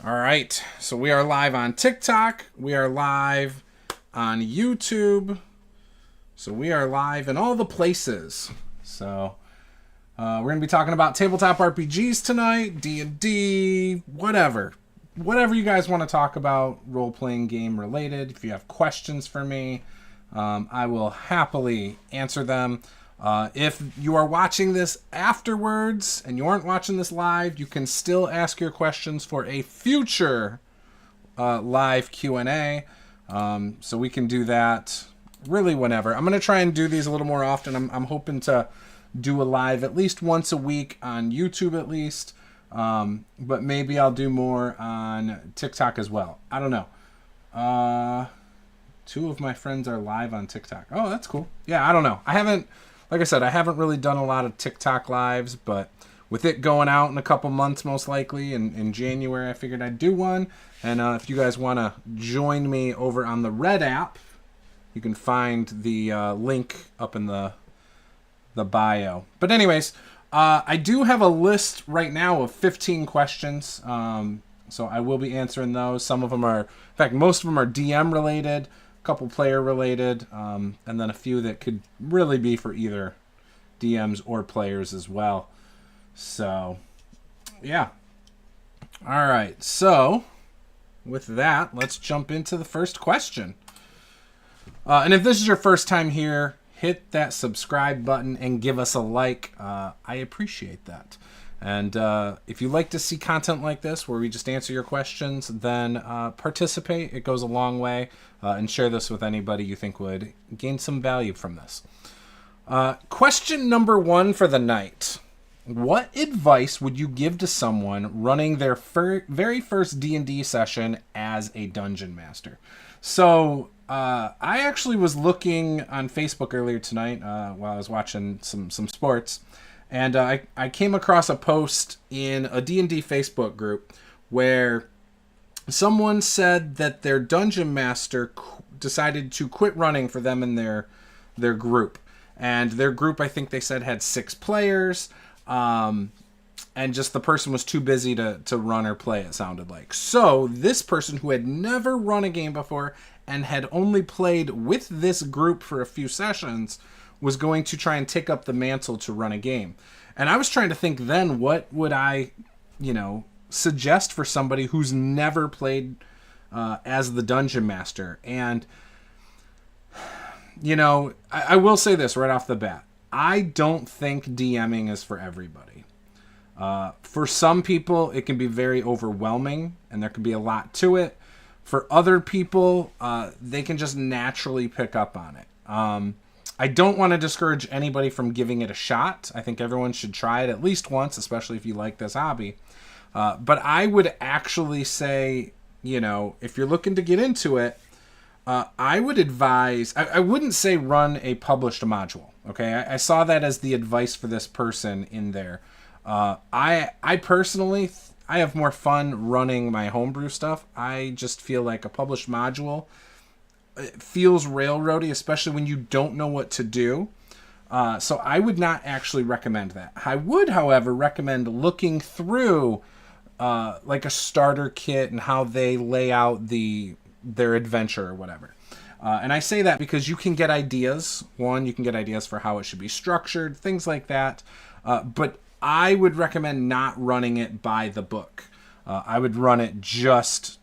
All right, so we are live on TikTok. We are live on YouTube. So we are live in all the places. So we're going to be talking about tabletop RPGs tonight, D&D, whatever. Whatever you guys want to talk about, role-playing game related. If you have questions for me, I will happily answer them. If you are watching this afterwards and you aren't watching this live, you can still ask your questions for a future live Q&A. So we can do that really whenever. I'm going to try and do these a little more often. I'm hoping to do a live at least once a week on YouTube at least. But maybe I'll do more on TikTok as well. I don't know. Two of my friends are live on TikTok. Oh, that's cool. Yeah, I don't know. Like I said, I haven't really done a lot of TikTok lives, but with it going out in a couple months, most likely, in January, I figured I'd do one. And if you guys want to join me over on the Red app, you can find the link up in the bio. But anyways, I do have a list right now of 15 questions, so I will be answering those. Some of them are, in fact, most of them are DM related, a couple player related, and then a few that could really be for either DMs or players as well. So, yeah. All right, so with that, let's jump into the first question. And if this is your first time here, hit that subscribe button and give us a like. I appreciate that. And if you like to see content like this where we just answer your questions, then participate. It goes a long way. And share this with anybody you think would gain some value from this. Question number 1 for the night. What advice would you give to someone running their very first D&D session as a dungeon master? So I actually was looking on Facebook earlier tonight while I was watching some sports. And I came across a post in a D&D Facebook group where someone said that their dungeon master decided to quit running for them and their group. And their group, I think they said, had 6 players. And just the person was too busy to run or play, it sounded like. So this person who had never run a game before and had only played with this group for a few sessions was going to try and take up the mantle to run a game. And I was trying to think then, what would I, suggest for somebody who's never played as the dungeon master? And, I will say this right off the bat. I don't think DMing is for everybody. For some people, it can be very overwhelming, and there can be a lot to it. For other people, they can just naturally pick up on it. I don't want to discourage anybody from giving it a shot. I think everyone should try it at least once, especially if you like this hobby. But I would actually say, if you're looking to get into it, I would advise, I wouldn't say run a published module. Okay, I saw that as the advice for this person in there. I personally, I have more fun running my homebrew stuff. I just feel like a published module, it feels railroady, especially when you don't know what to do. So I would not actually recommend that. I would, however, recommend looking through like a starter kit and how they lay out their adventure or whatever. And I say that because you can get ideas. One, you can get ideas for how it should be structured, things like that. But I would recommend not running it by the book. I would run it just,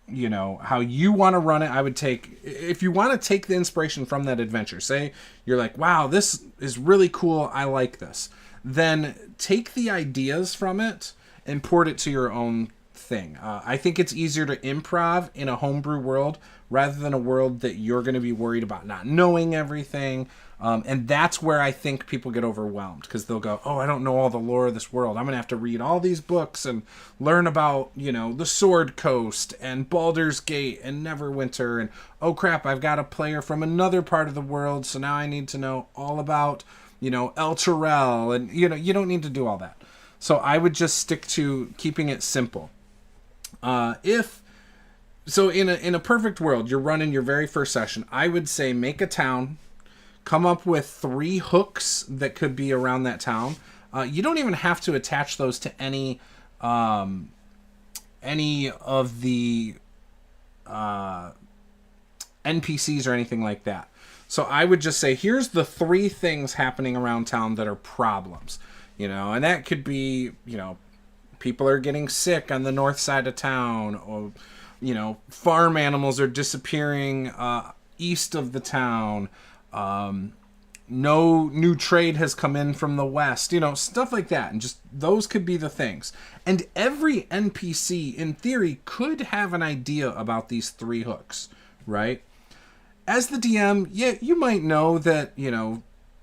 how you want to run it. I would if you want to take the inspiration from that adventure, say you're like, wow, this is really cool, I like this. Then take the ideas from it and port it to your own thing. I think it's easier to improv in a homebrew world rather than a world that you're going to be worried about not knowing everything. And that's where I think people get overwhelmed, because they'll go, oh, I don't know all the lore of this world. I'm going to have to read all these books and learn about, the Sword Coast and Baldur's Gate and Neverwinter. And, oh, crap, I've got a player from another part of the world, so now I need to know all about, El Terrell. And, you don't need to do all that. So I would just stick to keeping it simple. So in a perfect world, you're running your very first session, I would say make a town, come up with 3 hooks that could be around that town. You don't even have to attach those to any any of the NPCs or anything like that. So I would just say, here's the 3 things happening around town that are problems, and that could be, people are getting sick on the north side of town, or, farm animals are disappearing east of the town. No new trade has come in from the west, stuff like that. And just those could be the things. And every NPC, in theory, could have an idea about these 3 hooks, right? As the DM, yeah, you might know that,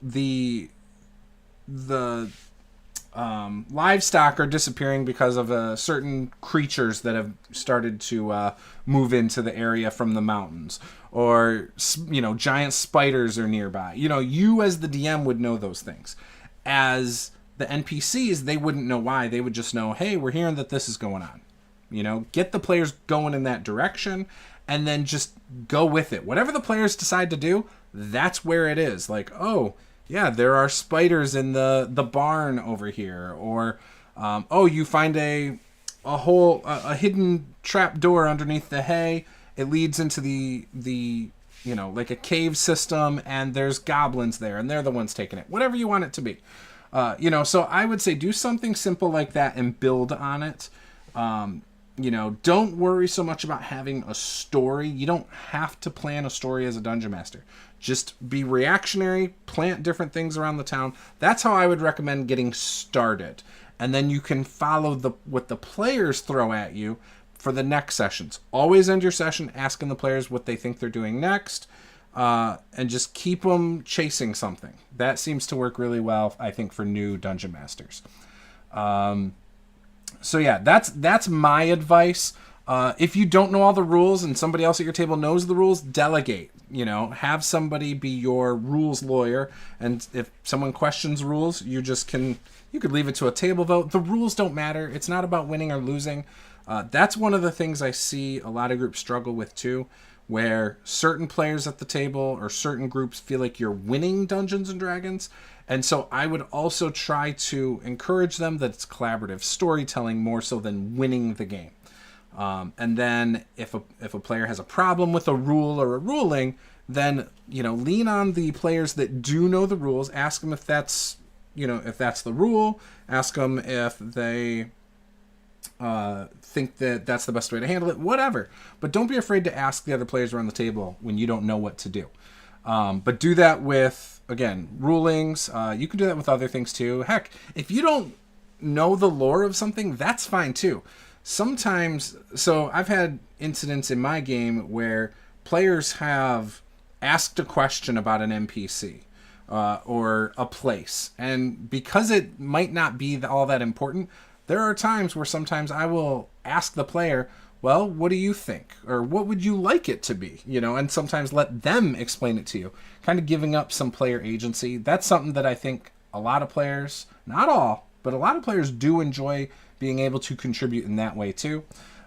the livestock are disappearing because of certain creatures that have started to move into the area from the mountains, or giant spiders are nearby. You as the DM would know those things. As the NPCs, they wouldn't know why. They would just know, hey, we're hearing that this is going on. Get the players going in that direction, and then just go with it. Whatever the players decide to do, that's where it is. Like, oh, yeah, there are spiders in the barn over here. Or, you find a hidden trap door underneath the hay. It leads into the like a cave system, and there's goblins there, and they're the ones taking it. Whatever you want it to be. So I would say do something simple like that and build on it. Don't worry so much about having a story. You don't have to plan a story as a dungeon master. Just be reactionary, plant different things around the town. That's how I would recommend getting started. And then you can follow what the players throw at you for the next sessions. Always end your session asking the players what they think they're doing next, and just keep them chasing something. That seems to work really well, I think, for new dungeon masters. So yeah, that's my advice. If you don't know all the rules and somebody else at your table knows the rules, delegate. Have somebody be your rules lawyer. And if someone questions rules, you could leave it to a table vote. The rules don't matter. It's not about winning or losing. That's one of the things I see a lot of groups struggle with too, where certain players at the table or certain groups feel like you're winning Dungeons and Dragons. And so I would also try to encourage them that it's collaborative storytelling more so than winning the game. And then if a player has a problem with a rule or a ruling, then, lean on the players that do know the rules. Ask them if that's the rule. Ask them if they think that that's the best way to handle it. Whatever. But don't be afraid to ask the other players around the table when you don't know what to do. But do that with, again, rulings. You can do that with other things too. Heck, if you don't know the lore of something, that's fine too. Sometimes, so I've had incidents in my game where players have asked a question about an NPC or a place. And because it might not be all that important, there are times where sometimes I will ask the player, well, what do you think? Or what would you like it to be? And sometimes let them explain it to you, kind of giving up some player agency. That's something that I think a lot of players, not all, but a lot of players do enjoy being able to contribute in that way too.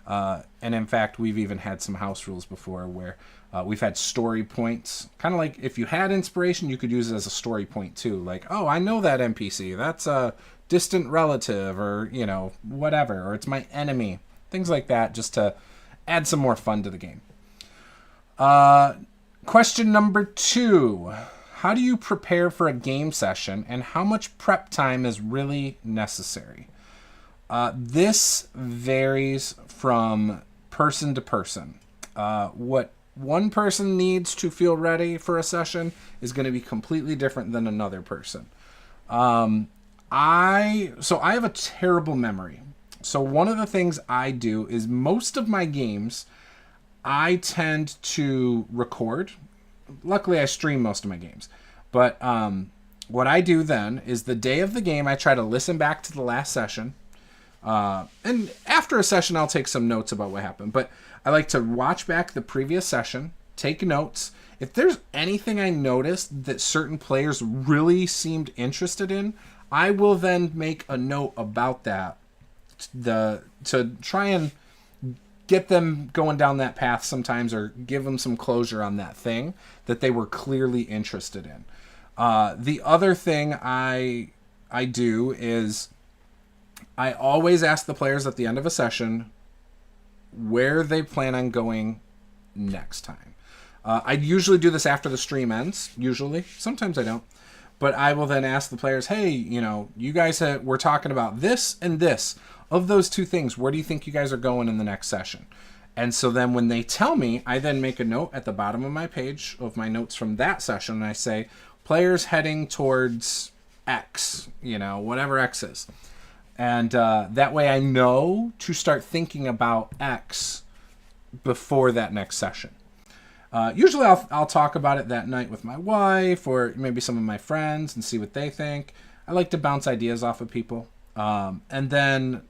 And in fact, we've even had some house rules before where we've had story points. Kind of like if you had inspiration, you could use it as a story point too. Like, oh, I know that NPC. That's a distant relative, or, whatever. Or it's my enemy. Things like that, just to add some more fun to the game. Question number 2. How do you prepare for a game session, and how much prep time is really necessary? This varies from person to person. What one person needs to feel ready for a session is going to be completely different than another person. I have a terrible memory. So one of the things I do is most of my games, I tend to record. Luckily, I stream most of my games. But what I do then is the day of the game, I try to listen back to the last session. And after a session, I'll take some notes about what happened. But I like to watch back the previous session, take notes. If there's anything I noticed that certain players really seemed interested in, I will then make a note about that to try and get them going down that path sometimes, or give them some closure on that thing that they were clearly interested in. The other thing I do is I always ask the players at the end of a session, where they plan on going next time. I usually do this after the stream ends. Usually, sometimes I don't. But I will then ask the players, hey, you guys were talking about this and this. Of those two things, where do you think you guys are going in the next session? And so then when they tell me, I then make a note at the bottom of my page of my notes from that session, and I say, players heading towards X, whatever X is. And that way I know to start thinking about X before that next session. Usually I'll talk about it that night with my wife or maybe some of my friends and see what they think. I like to bounce ideas off of people. And then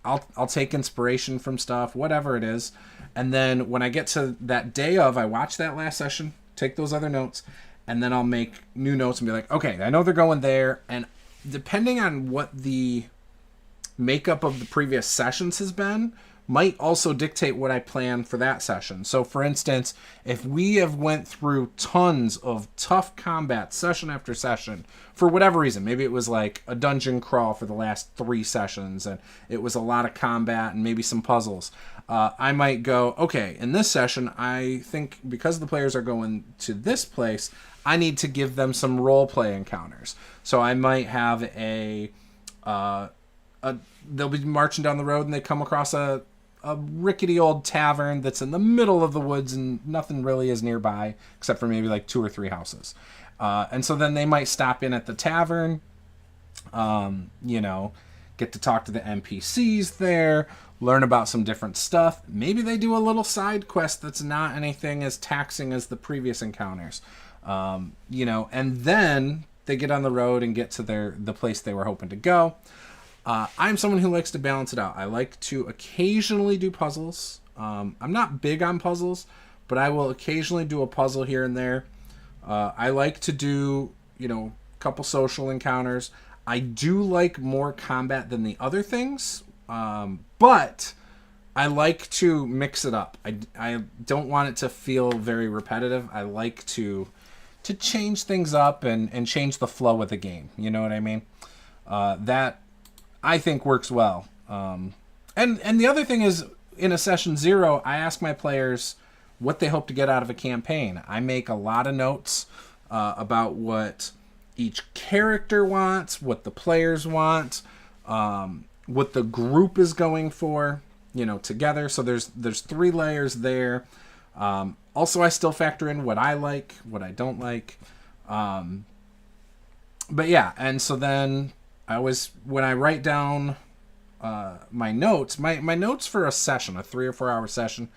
I'll take inspiration from stuff, whatever it is. And then when I get to that day of, I watch that last session, take those other notes, and then I'll make new notes and be like, okay, I know they're going there. And depending on what the makeup of the previous sessions has been, might also dictate what I plan for that session. So for instance, if we have went through tons of tough combat session after session, for whatever reason, maybe it was like a dungeon crawl for the last 3 sessions and it was a lot of combat and maybe some puzzles, I might go, okay, in this session, I think because the players are going to this place, I need to give them some role play encounters. So I might have they'll be marching down the road and they come across a rickety old tavern that's in the middle of the woods and nothing really is nearby except for maybe like 2 or 3 houses. And so then they might stop in at the tavern, get to talk to the NPCs there, learn about some different stuff. Maybe they do a little side quest that's not anything as taxing as the previous encounters. And then they get on the road and get to the place they were hoping to go. I'm someone who likes to balance it out. I like to occasionally do puzzles. I'm not big on puzzles, but I will occasionally do a puzzle here and there. I like to do, a couple social encounters. I do like more combat than the other things, but I like to mix it up. I don't want it to feel very repetitive. I like to change things up and change the flow of the game. You know what I mean? That I think works well. And the other thing is, in a session 0, I ask my players what they hope to get out of a campaign. I make a lot of notes about what each character wants, what the players want, what the group is going for, together. So there's 3 layers there. Also, I still factor in what I like, what I don't like. But yeah, and so then when I write down my notes, my notes for a session, a 3 or 4 hour session,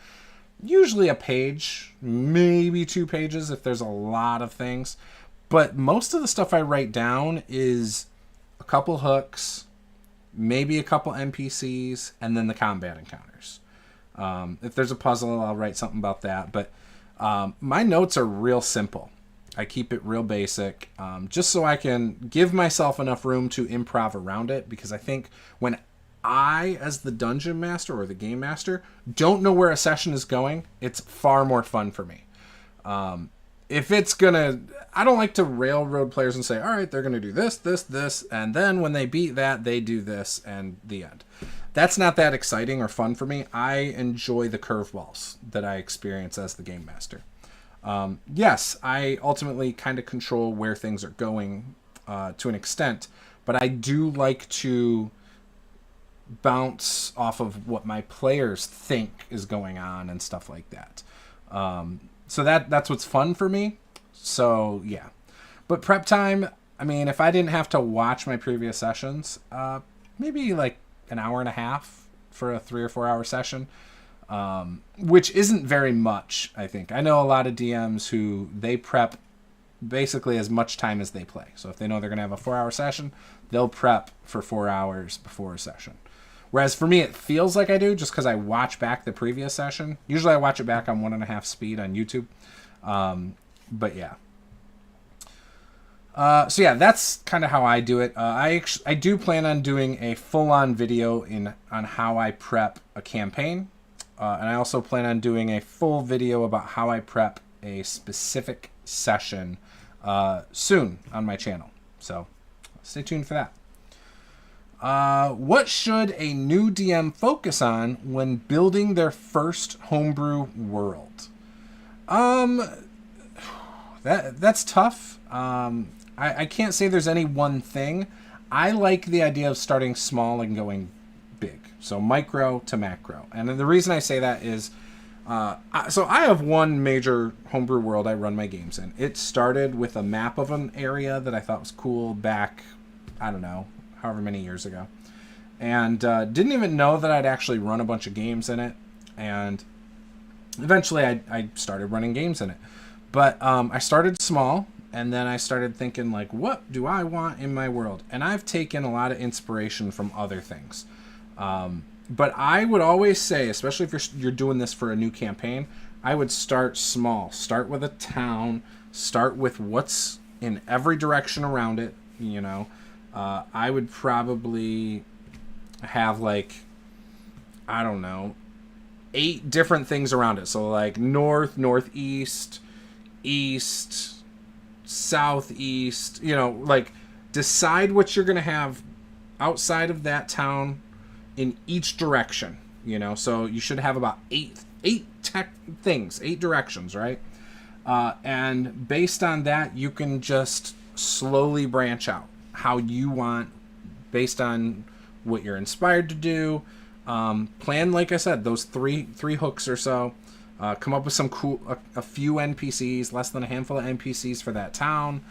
usually a page, maybe 2 pages if there's a lot of things. But most of the stuff I write down is a couple hooks, maybe a couple NPCs, and then the combat encounters. If there's a puzzle, I'll write something about that. But my notes are real simple. I keep it real basic, just so I can give myself enough room to improv around it, because I think when I, as the dungeon master or the game master, don't know where a session is going, it's far more fun for me. If it's I don't like to railroad players and say, all right, they're going to do this, this, this, and then when they beat that, they do this, and the end. That's not that exciting or fun for me. I enjoy the curveballs that I experience as the game master. Yes, I ultimately kind of control where things are going to an extent, but I do like to bounce off of what my players think is going on and stuff like that. So that's what's fun for me. So yeah, but prep time, I mean, if I didn't have to watch my previous sessions, maybe like an hour and a half for a 3 or 4 hour session. Which isn't very much, I think. I know a lot of DMs who they prep basically as much time as they play. So if they know they're going to have a 4-hour session, they'll prep for 4 hours before a session. Whereas for me, it feels like I do just because I watch back the previous session. Usually I watch it back on 1.5 speed on YouTube. But yeah. So yeah, that's kind of how I do it. I do plan on doing a full-on video on how I prep a campaign. And I also plan on doing a full video about how I prep a specific session soon on my channel. So stay tuned for that. What should a new DM focus on when building their first homebrew world? That's tough. I can't say there's any one thing. I like the idea of starting small and going big. So micro to macro. And the reason I say that is, so I have one major homebrew world I run my games in. It started with a map of an area that I thought was cool back, I don't know, however many years ago. And didn't even know that I'd actually run a bunch of games in it. And eventually I started running games in it. But I started small, and then I started thinking, like, what do I want in my world? And I've taken a lot of inspiration from other things. But I would always say, especially if you're doing this for a new campaign, I would start small. Start with a town. Start with what's in every direction around it, you know. I would probably have, like, I don't know, 8 different things around it. So, like, north, northeast, east, southeast, you know, like, decide what you're going to have outside of that town in each direction, you know. So you should have about 8 directions, right? And based on that, you can just slowly branch out how you want, based on what you're inspired to do. Plan, like I said, those three hooks or so. Come up with some cool, a few NPCs, less than a handful of NPCs for that town.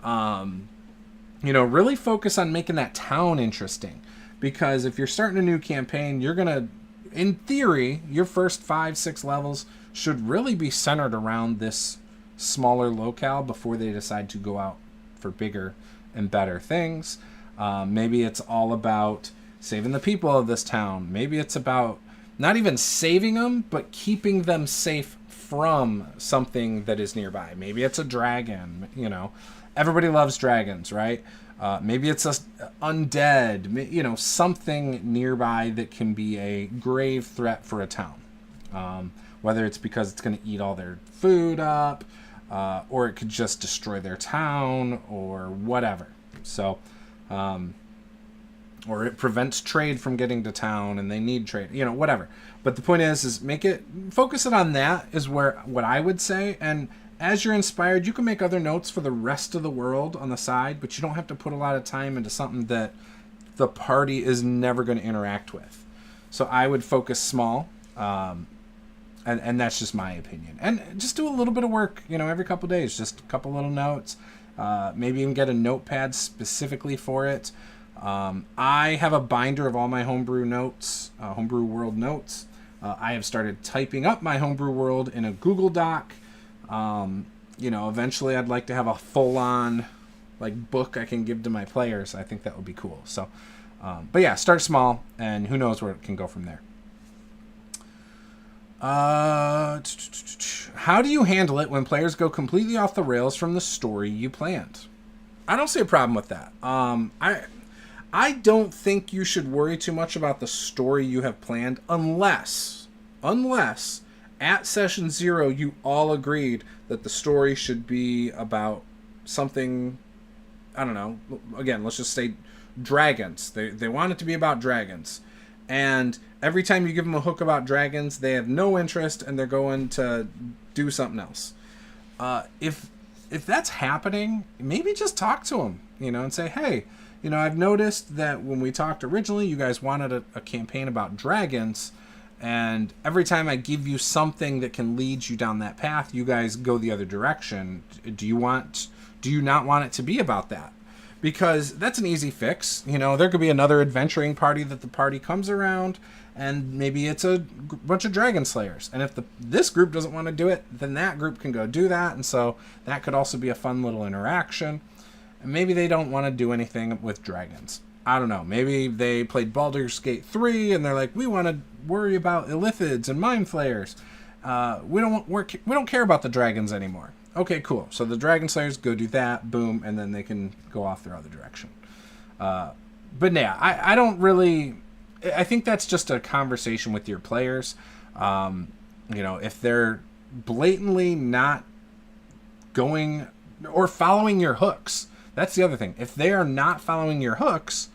You know, really focus on making that town interesting. Because if you're starting a new campaign, you're going to, in theory, your first 5-6 levels should really be centered around this smaller locale before they decide to go out for bigger and better things. Maybe it's all about saving the people of this town. Maybe it's about not even saving them, but keeping them safe from something that is nearby. Maybe it's a dragon, you know. Everybody loves dragons, right? Maybe it's a undead, you know, something nearby that can be a grave threat for a town. Whether it's because it's going to eat all their food up, or it could just destroy their town, or whatever. So, or it prevents trade from getting to town and they need trade, you know, whatever. But the point is focus it on that is what I would say. And as you're inspired, you can make other notes for the rest of the world on the side, but you don't have to put a lot of time into something that the party is never going to interact with. So I would focus small, and that's just my opinion. And just do a little bit of work, you know, every couple of days, just a couple little notes. Maybe even get a notepad specifically for it. I have a binder of all my homebrew notes, homebrew world notes. I have started typing up my homebrew world in a Google Doc. You know, eventually I'd like to have a full-on, like, book I can give to my players. I think that would be cool. So, but yeah, start small, and who knows where it can go from there. How do you handle it when players go completely off the rails from the story you planned? I don't see a problem with that. I don't think you should worry too much about the story you have planned unless at session 0 you all agreed that the story should be about something, I don't know, again, let's just say dragons. They want it to be about dragons. And every time you give them a hook about dragons, they have no interest and they're going to do something else. If that's happening, maybe just talk to them, you know, and say, hey, you know, I've noticed that when we talked originally, you guys wanted a campaign about dragons, and every time I give you something that can lead you down that path, you guys go the other direction. Do you not want it to be about that? Because that's an easy fix. You know, there could be another adventuring party that the party comes around, and maybe it's a bunch of dragon slayers. And if this group doesn't want to do it, then that group can go do that. And so that could also be a fun little interaction. And maybe they don't want to do anything with dragons. I don't know. Maybe they played Baldur's Gate 3 and they're like, we want to worry about illithids and mind flayers. We don't care about the dragons anymore. Okay, cool. So the dragon slayers go do that, boom, and then they can go off their other direction. But yeah, I don't really. I think that's just a conversation with your players. You know, if they're blatantly not going or following your hooks. That's the other thing. If they are not following your hooks,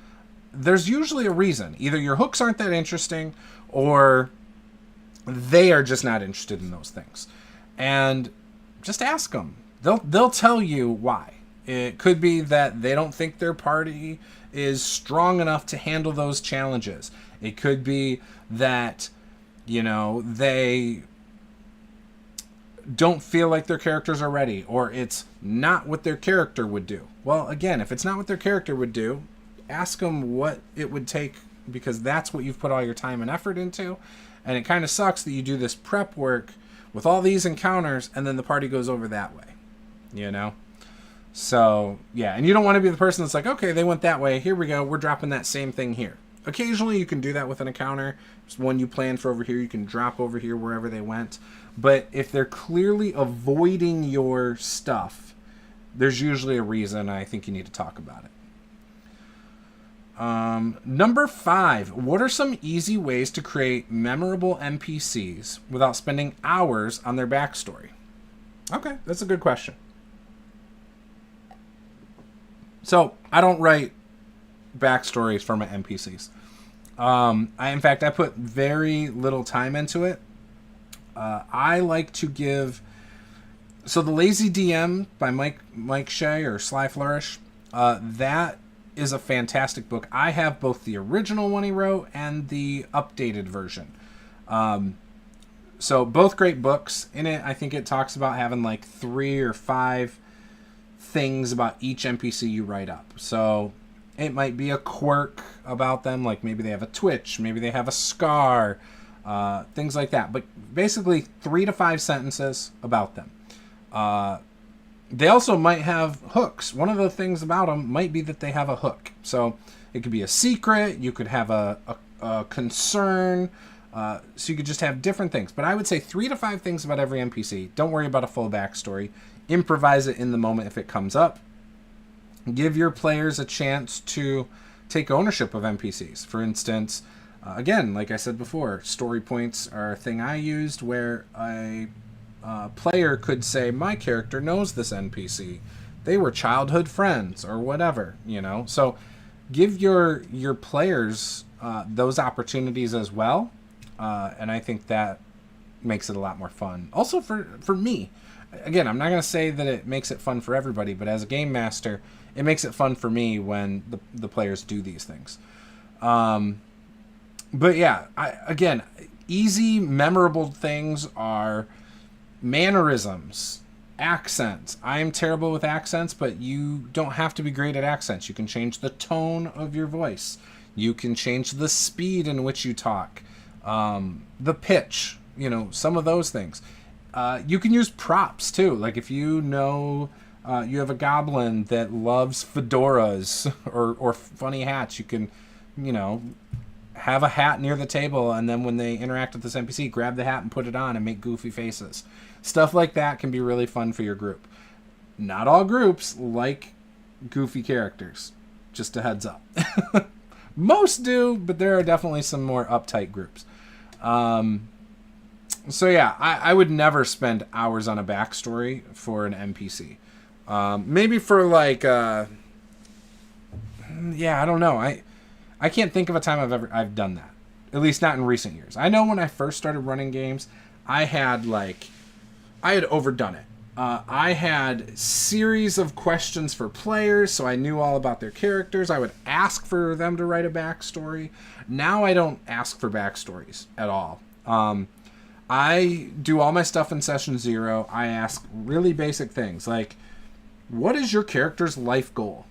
there's usually a reason. Either your hooks aren't that interesting, or they are just not interested in those things. And just ask them. They'll tell you why. It could be that they don't think their party is strong enough to handle those challenges. It could be that, they don't feel like their characters are ready, or it's not what their character would do. Well, again, if it's not what their character would do, ask them what it would take, because that's what you've put all your time and effort into. And it kind of sucks that you do this prep work with all these encounters and then the party goes over that way, So, yeah, and you don't want to be the person that's like, okay, they went that way, here we go, we're dropping that same thing here. Occasionally you can do that with an encounter. There's one you planned for over here, you can drop over here wherever they went. But if they're clearly avoiding your stuff, there's usually a reason. I think you need to talk about it. Number 5, what are some easy ways to create memorable NPCs without spending hours on their backstory? Okay, that's a good question. So, I don't write backstories for my NPCs. I put very little time into it. I like to give... So, The Lazy DM by Mike Shea or Sly Flourish, that is a fantastic book. I have both the original one he wrote and the updated version. So both great books. In it, I think it talks about having like 3 or 5 things about each NPC you write up. So it might be a quirk about them, like maybe they have a twitch, maybe they have a scar, things like that. But basically 3 to 5 sentences about them. They also might have hooks. One of the things about them might be that they have a hook. So it could be a secret. You could have a concern. So you could just have different things. But I would say 3 to 5 things about every NPC. Don't worry about a full backstory. Improvise it in the moment if it comes up. Give your players a chance to take ownership of NPCs. For instance, again, like I said before, story points are a thing I used where a player could say, my character knows this NPC. They were childhood friends or whatever, So give your players those opportunities as well. And I think that makes it a lot more fun. Also for me, again, I'm not going to say that it makes it fun for everybody, but as a game master, it makes it fun for me when the players do these things. But yeah, again, easy, memorable things are mannerisms, accents. I am terrible with accents, but you don't have to be great at accents. You can change the tone of your voice. You can change the speed in which you talk. The pitch, some of those things. You can use props too. Like if you have a goblin that loves fedoras or funny hats, you can, have a hat near the table, and then when they interact with this NPC, grab the hat and put it on and make goofy faces. Stuff like that can be really fun for your group. Not all groups like goofy characters. Just a heads up. Most do, but there are definitely some more uptight groups. So yeah, I would never spend hours on a backstory for an NPC. Maybe for like, I don't know. I can't think of a time I've done that. At least not in recent years. I know when I first started running games, I had overdone it. I had series of questions for players, so I knew all about their characters. I would ask for them to write a backstory. Now I don't ask for backstories at all. I do all my stuff in session 0. I ask really basic things like, what is your character's life goal?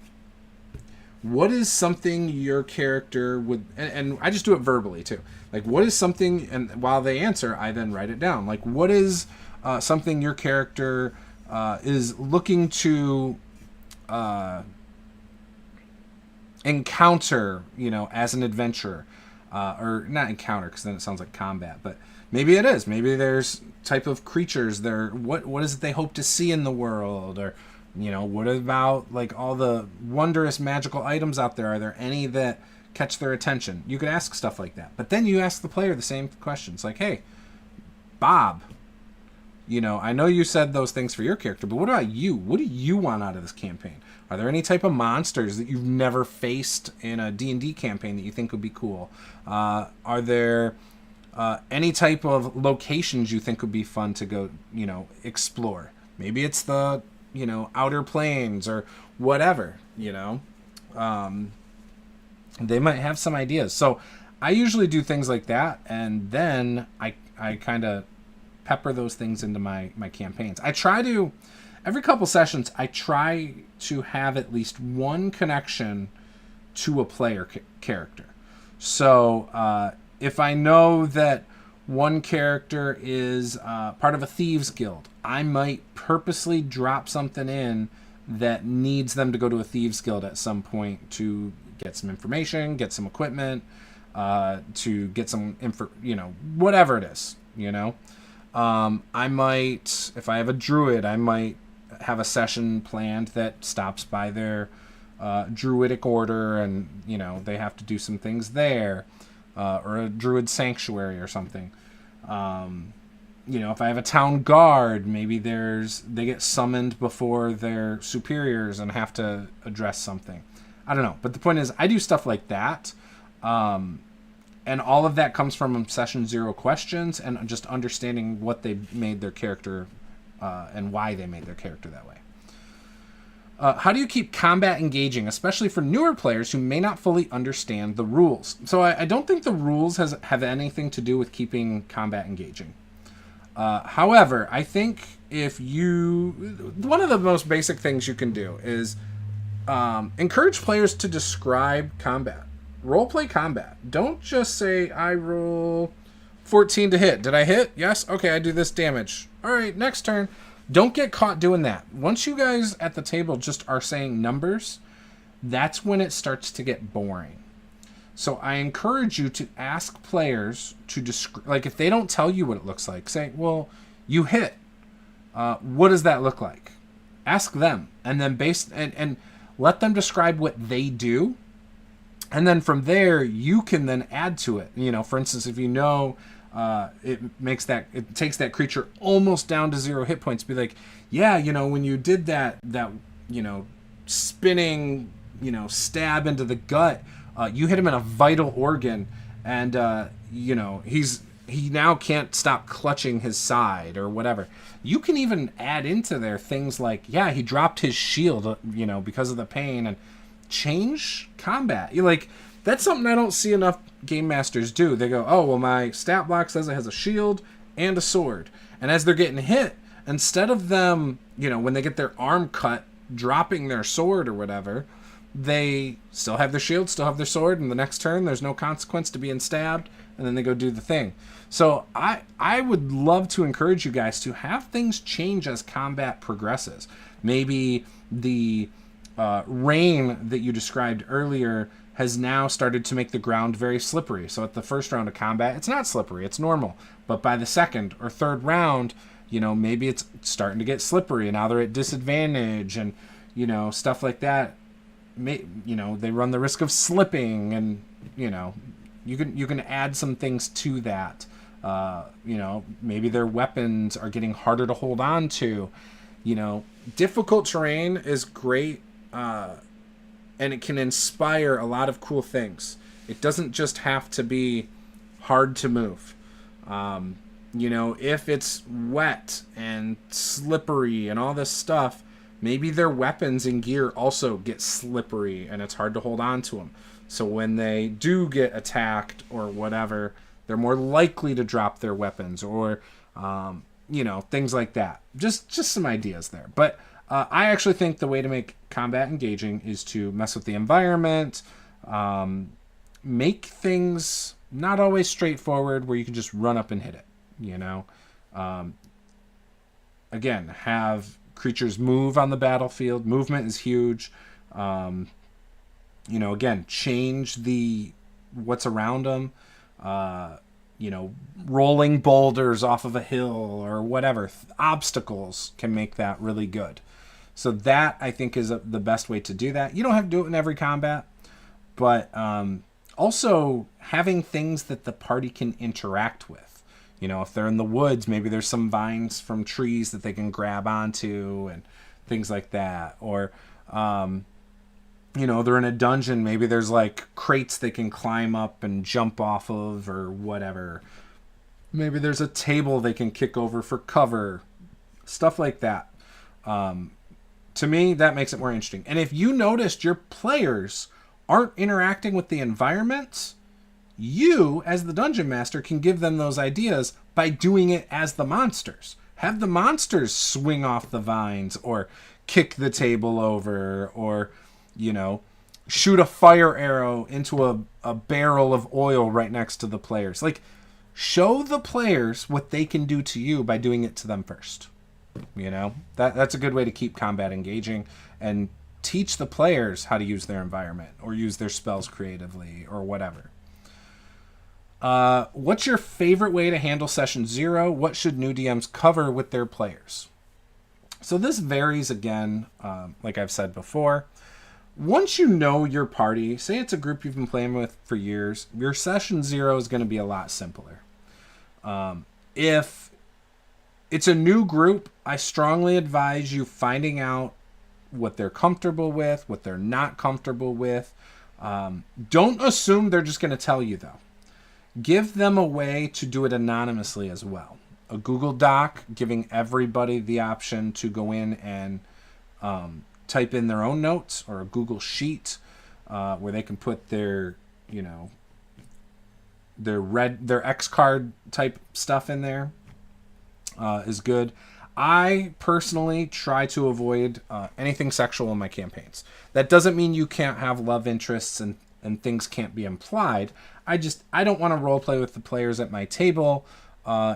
What is something your character would... And I just do it verbally, too. Like, what is something... And while they answer, I then write it down. Like, what is something your character is looking to encounter, as an adventurer? Or not encounter, because then it sounds like combat. But maybe it is. Maybe there's type of creatures there. What is it they hope to see in the world? Or... what about like all the wondrous magical items out there? Are there any that catch their attention? You could ask stuff like that. But then you ask the player the same questions. Like, hey, Bob, I know you said those things for your character, but what about you? What do you want out of this campaign? Are there any type of monsters that you've never faced in a D&D campaign that you think would be cool? Are there any type of locations you think would be fun to go, explore? Maybe it's the, outer plains or whatever, They might have some ideas. So I usually do things like that, and then I kind of pepper those things into my campaigns. I try to, every couple sessions, I try to have at least one connection to a player character. So if I know that one character is part of a thieves guild, I might purposely drop something in that needs them to go to a thieves guild at some point to get some information, get some equipment, to get some whatever it is, I might, if I have a druid, I might have a session planned that stops by their druidic order, and they have to do some things there, or a druid sanctuary or something. If I have a town guard, maybe they get summoned before their superiors and have to address something. I don't know, but the point is, I do stuff like that, and all of that comes from session 0 questions and just understanding what they made their character and why they made their character that way. How do you keep combat engaging, especially for newer players who may not fully understand the rules? So I don't think the rules have anything to do with keeping combat engaging. However, I think one of the most basic things you can do is encourage players to describe combat. Roleplay combat. Don't just say, I roll 14 to hit. Did I hit? Yes? Okay, I do this damage. All right, next turn. Don't get caught doing that. Once you guys at the table just are saying numbers, that's when it starts to get boring. So I encourage you to ask players to describe, like if they don't tell you what it looks like, say, well, you hit. What does that look like? Ask them, and then and let them describe what they do. And then from there, you can then add to it. For instance, if it takes that creature almost down to 0 hit points, be like, yeah, when you did that spinning, stab into the gut, you hit him in a vital organ, and he now can't stop clutching his side or whatever. You can even add into there things like, yeah, he dropped his shield, because of the pain, and change combat. That's something I don't see enough game masters do. They go, oh, well, my stat block says it has a shield and a sword. And as they're getting hit, instead of them, when they get their arm cut, dropping their sword or whatever, they still have their shield, still have their sword, and the next turn there's no consequence to being stabbed, and then they go do the thing. So I would love to encourage you guys to have things change as combat progresses. Maybe the rain that you described earlier has now started to make the ground very slippery. So at the first round of combat, it's not slippery, it's normal. But by the second or third round, maybe it's starting to get slippery, and now they're at disadvantage, and, stuff like that. They run the risk of slipping, and, you can add some things to that. Maybe their weapons are getting harder to hold on to. Difficult terrain is great, and it can inspire a lot of cool things. It doesn't just have to be hard to move. If it's wet and slippery and all this stuff, maybe their weapons and gear also get slippery and it's hard to hold on to them. So when they do get attacked or whatever, they're more likely to drop their weapons, or things like that. Just some ideas there. But I actually think the way to make combat engaging is to mess with the environment, make things not always straightforward where you can just run up and hit it, Again, have creatures move on the battlefield. Movement is huge. Again, change what's around them. Rolling boulders off of a hill or whatever. Obstacles can make that really good. So that, I think, is the best way to do that. You don't have to do it in every combat, but also having things that the party can interact with. if they're in the woods, maybe there's some vines from trees that they can grab onto and things like that. Or, they're in a dungeon, maybe there's like crates they can climb up and jump off of or whatever. Maybe there's a table they can kick over for cover. Stuff like that. To me, that makes it more interesting. And if you noticed your players aren't interacting with the environment, you, as the dungeon master, can give them those ideas by doing it as the monsters. Have the monsters swing off the vines or kick the table over or, shoot a fire arrow into a barrel of oil right next to the players. Like, show the players what they can do to you by doing it to them first. That's a good way to keep combat engaging and teach the players how to use their environment or use their spells creatively or whatever. What's your favorite way to handle session 0? What should new DMs cover with their players? So this varies again, like I've said before. Once you know your party, say it's a group you've been playing with for years, your session 0 is going to be a lot simpler. If it's a new group, I strongly advise you finding out what they're comfortable with, what they're not comfortable with. Don't assume they're just going to tell you, though. Give them a way to do it anonymously as well. A Google Doc giving everybody the option to go in and type in their own notes, or a Google Sheet where they can put their X card type stuff in there is good. I personally try to avoid anything sexual in my campaigns. That doesn't mean you can't have love interests and things can't be implied. I don't want to role play with the players at my table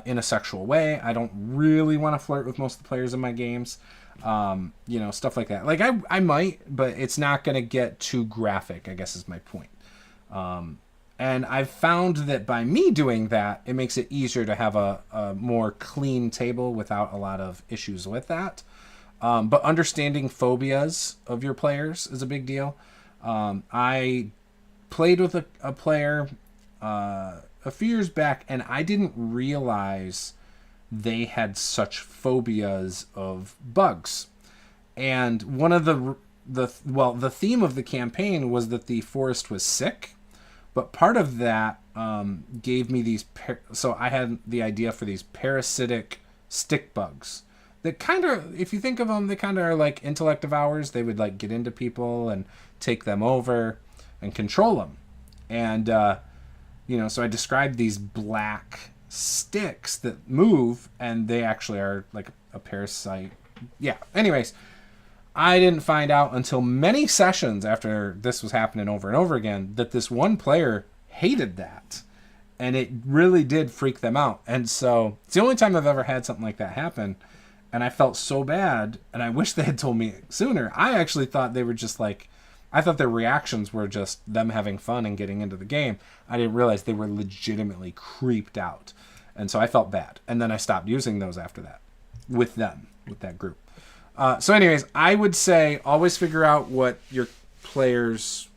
in a sexual way. I don't really want to flirt with most of the players in my games. Stuff like that. Like I might, but it's not going to get too graphic, I guess is my point. And I've found that by me doing that, it makes it easier to have a more clean table without a lot of issues with that. But understanding phobias of your players is a big deal. I played with a player a few years back, and I didn't realize they had such phobias of bugs. And one of the theme of the campaign was that the forest was sick. But part of that gave me these... So I had the idea for these parasitic stick bugs. That kind of, if you think of them, they kind of are like intellect devours. They would like get into people and take them over and control them. And, so I described these black sticks that move, and they actually are like a parasite. Yeah, anyways... I didn't find out until many sessions after this was happening over and over again that this one player hated that. And it really did freak them out. And so it's the only time I've ever had something like that happen. And I felt so bad. And I wish they had told me sooner. I actually thought they were just like... I thought their reactions were just them having fun and getting into the game. I didn't realize they were legitimately creeped out. And so I felt bad. And then I stopped using those after that. With them. With that group. So anyways, I would say always figure out what your players...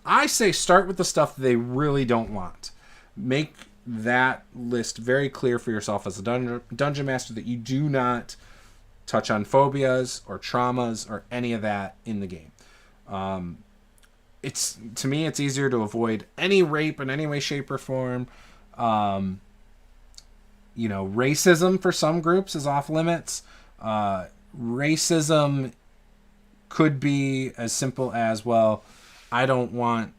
I say start with the stuff they really don't want. Make that list very clear for yourself as a dungeon master that you do not touch on phobias or traumas or any of that in the game. To me, it's easier to avoid any rape in any way, shape, or form. Racism for some groups is off limits. Racism could be as simple as, well, I don't want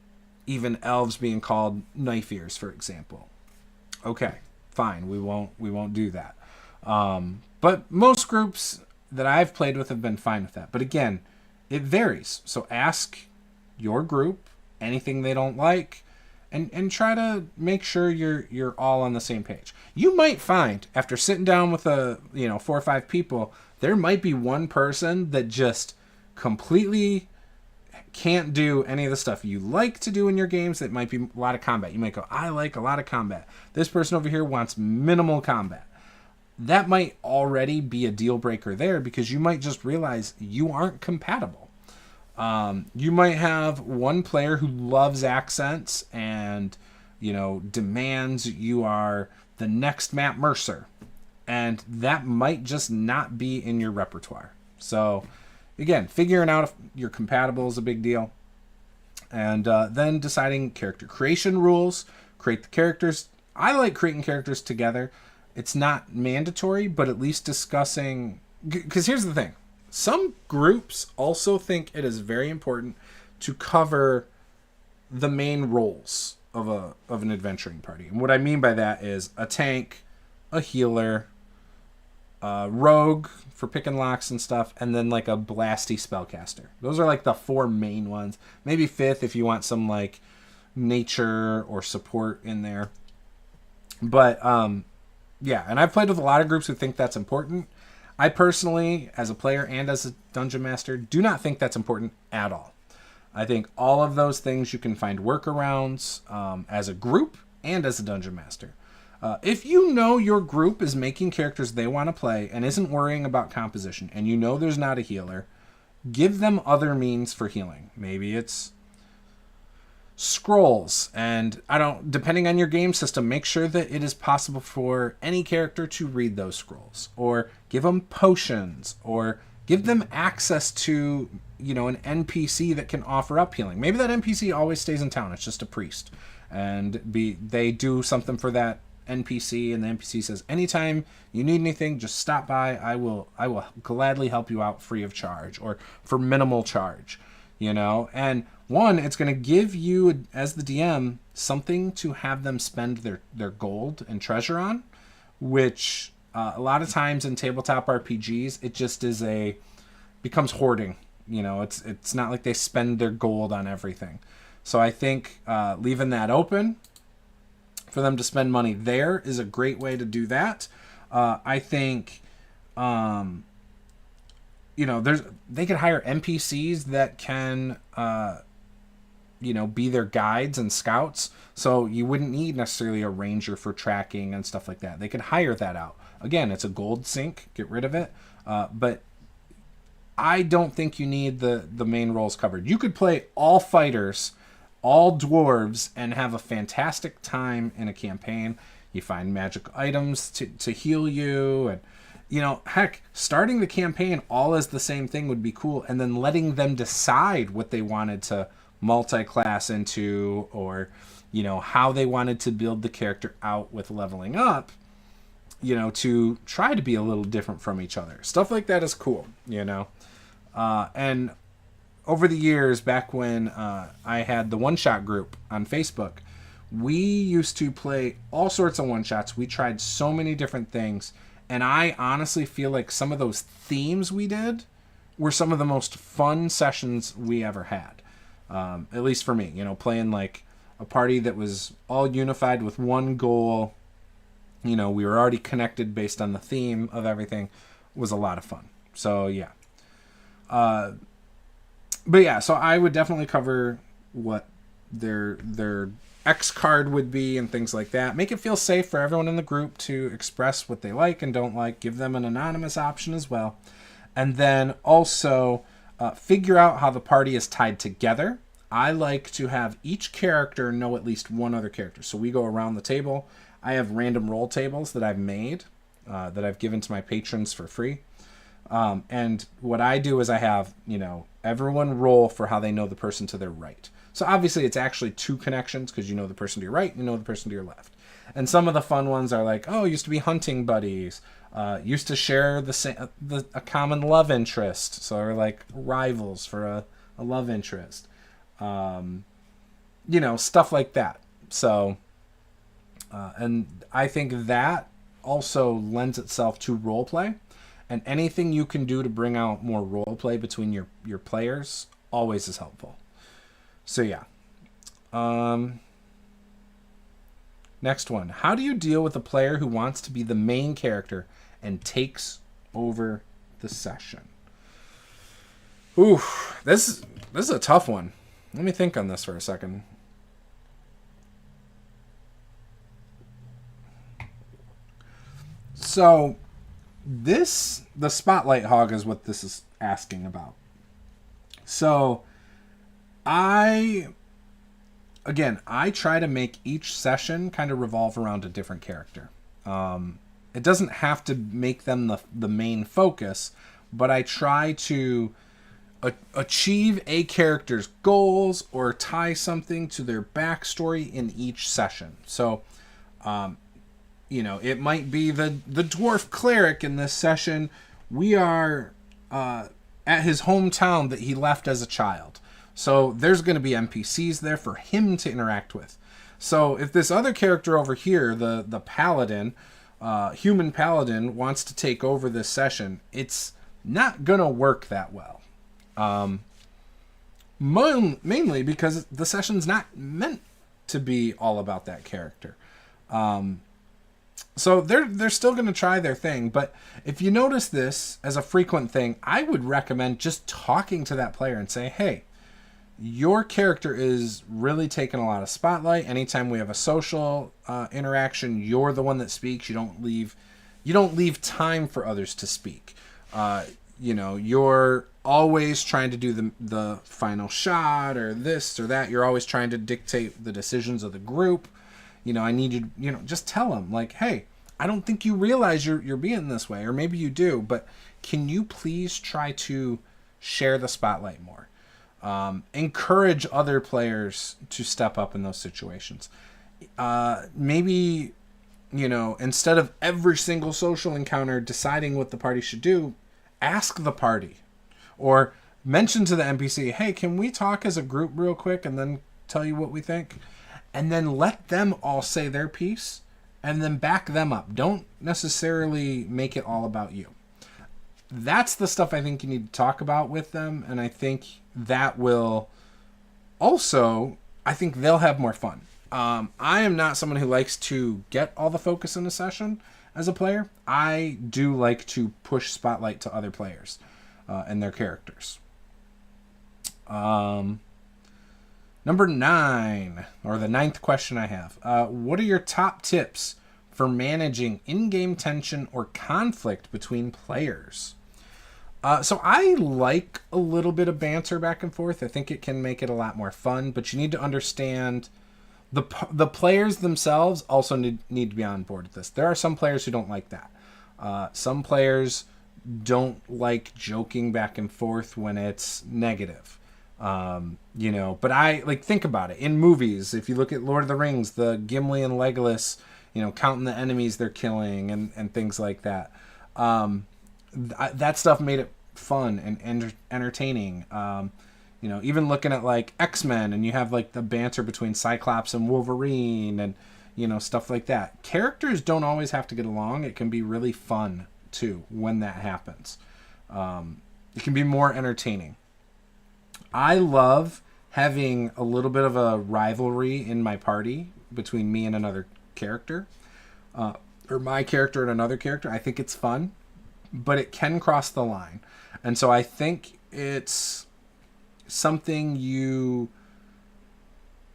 even elves being called knife ears, for example. Okay, fine, we won't do that. But most groups that I've played with have been fine with that. But again, it varies. So ask your group anything they don't like, and try to make sure you're all on the same page. You might find, after sitting down with 4 or 5 people, there might be one person that just completely can't do any of the stuff you like to do in your games. That might be a lot of combat. You might go, I like a lot of combat. This person over here wants minimal combat. That might already be a deal breaker there, because you might just realize you aren't compatible. You might have one player who loves accents and, demands you are the next Matt Mercer. And that might just not be in your repertoire. So, again, figuring out if you're compatible is a big deal. And then deciding character creation rules, create the characters. I like creating characters together. It's not mandatory, but at least discussing... Because here's the thing. Some groups also think it is very important to cover the main roles of an adventuring party. And what I mean by that is a tank, a healer, a rogue for picking locks and stuff, and then like a blasty spellcaster. Those are like the 4 main ones. Maybe 5th if you want some like nature or support in there. But yeah, and I've played with a lot of groups who think that's important. I personally, as a player and as a dungeon master, do not think that's important at all. I think all of those things you can find workarounds as a group and as a dungeon master. If you know your group is making characters they want to play and isn't worrying about composition, and you know there's not a healer, give them other means for healing. Maybe it's scrolls, and depending on your game system, make sure that it is possible for any character to read those scrolls, or give them potions, or give them access to, an NPC that can offer up healing. Maybe that NPC always stays in town. It's just a priest, and they do something for that NPC, and the NPC says, anytime you need anything, just stop by. I will gladly help you out free of charge or for minimal charge, and one, it's going to give you, as the DM, something to have them spend their gold and treasure on, which a lot of times in tabletop RPGs, it just becomes hoarding. It's not like they spend their gold on everything. So I think leaving that open for them to spend money there is a great way to do that. I think, they could hire NPCs that can, be their guides and scouts. So you wouldn't need necessarily a ranger for tracking and stuff like that. They could hire that out. Again, it's a gold sink. Get rid of it. But I don't think you need the main roles covered. You could play all fighters, all dwarves, and have a fantastic time in a campaign. You find magic items to heal you, and heck, starting the campaign all as the same thing would be cool, and then letting them decide what they wanted to multi-class into, or how they wanted to build the character out with leveling up, to try to be a little different from each other. Stuff like that is cool, and over the years, back when I had the one-shot group on Facebook, we used to play all sorts of one-shots. We tried so many different things, and I honestly feel like some of those themes we did were some of the most fun sessions we ever had. At least for me, playing like a party that was all unified with one goal. We were already connected based on the theme of everything. Was a lot of fun. So yeah. But yeah, so I would definitely cover what their X card would be and things like that. Make it feel safe for everyone in the group to express what they like and don't like. Give them an anonymous option as well. And then also figure out how the party is tied together. I like to have each character know at least one other character. So we go around the table. I have random roll tables that I've made, that I've given to my patrons for free. And what I do is I have, everyone roll for how they know the person to their right. So obviously it's actually 2 connections, because you know the person to your right, you know the person to your left. And some of the fun ones are like, used to be hunting buddies, used to share a common love interest. So they're like rivals for a love interest. Stuff like that. So, and I think that also lends itself to role play. And anything you can do to bring out more role play between your players always is helpful. So yeah. Next one. How do you deal with a player who wants to be the main character and takes over the session? Ooh, this is a tough one. Let me think on this for a second. So the spotlight hog is what this is asking about. So I try to make each session kind of revolve around a different character. It doesn't have to make them the main focus, but I try to achieve a character's goals or tie something to their backstory in each session. So, it might be the dwarf cleric in this session. We are at his hometown that he left as a child. So there's going to be NPCs there for him to interact with. So if this other character over here, the paladin, human paladin, wants to take over this session, it's not going to work that well. Mainly because the session's not meant to be all about that character. So they're still going to try their thing, but if you notice this as a frequent thing, I would recommend just talking to that player and say, hey, your character is really taking a lot of spotlight. Anytime we have a social interaction, you're the one that speaks. You don't leave time for others to speak. You're always trying to do the final shot or this or that. You're always trying to dictate the decisions of the group. I need you, just tell them, like, hey, I don't think you realize you're being this way, or maybe you do, but can you please try to share the spotlight more? Encourage other players to step up in those situations. Maybe, instead of every single social encounter deciding what the party should do, ask the party. Or mention to the NPC, hey, can we talk as a group real quick and then tell you what we think? And then let them all say their piece and then back them up. Don't necessarily make it all about you. That's the stuff I think you need to talk about with them. And I think that will also, I think they'll have more fun. I am not someone who likes to get all the focus in a session as a player. I do like to push spotlight to other players and their characters. Number 9, or the 9th question I have. What are your top tips for managing in-game tension or conflict between players? So I like a little bit of banter back and forth. I think it can make it a lot more fun, but you need to understand the players themselves also need to be on board with this. There are some players who don't like that. Some players don't like joking back and forth when it's negative. But I think about it in movies. If you look at Lord of the Rings, the Gimli and Legolas, counting the enemies they're killing and things like that. That stuff made it fun and entertaining. Even looking at like X-Men, and you have like the banter between Cyclops and Wolverine and stuff like that. Characters don't always have to get along. It can be really fun too when that happens. It can be more entertaining. I love having a little bit of a rivalry in my party between me and another character, or my character and another character. I think it's fun, but it can cross the line. And so I think it's something